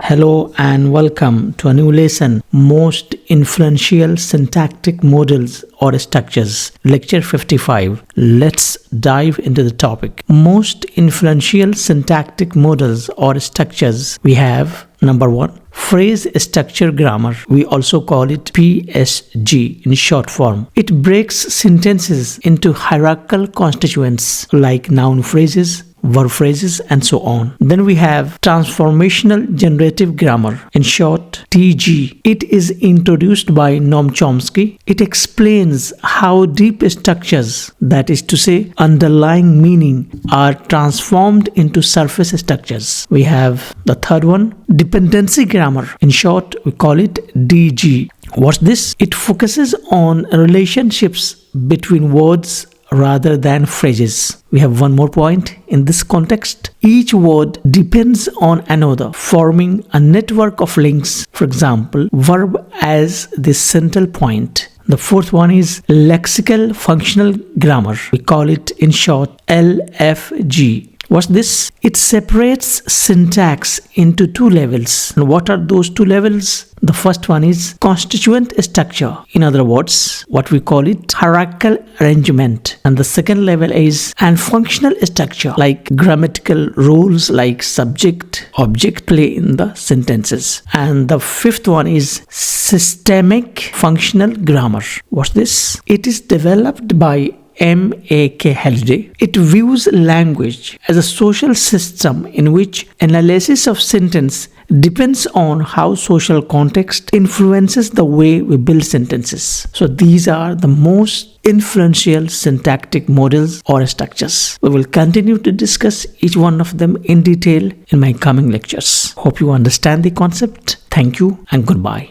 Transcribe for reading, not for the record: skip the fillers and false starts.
Hello and welcome to a new lesson, Most Influential Syntactic Models or Structures, Lecture 55. Let's dive into the topic. Most influential syntactic models or structures. We have number 1, phrase structure grammar. We also call it PSG in short form. It breaks sentences into hierarchical constituents like noun phrases, verb phrases, and so on. Then we have transformational-generative grammar, in short TG. It is introduced by Noam Chomsky. It explains how deep structures, that is to say underlying meaning, are transformed into surface structures. We have the third one, dependency grammar. In short, we call it DG. What's this? It focuses on relationships between words rather than phrases. We have one more point in this context. Each word depends on another, forming a network of links. For example, verb as the central point. The fourth one is lexical-functional grammar. We call it in short LFG. What's this? It separates syntax into two levels. And what are those two levels? The first one is constituent structure. In other words, what we call it hierarchical arrangement. And the second level is and functional structure, like grammatical rules like subject, object play in the sentences. And the fifth one is systemic functional grammar. What's this? It is developed by M.A.K. Halliday. It views language as a social system in which analysis of sentence depends on how social context influences the way we build sentences. So these are the most influential syntactic models or structures. We will continue to discuss each one of them in detail in my coming lectures. Hope you understand the concept. Thank you and goodbye.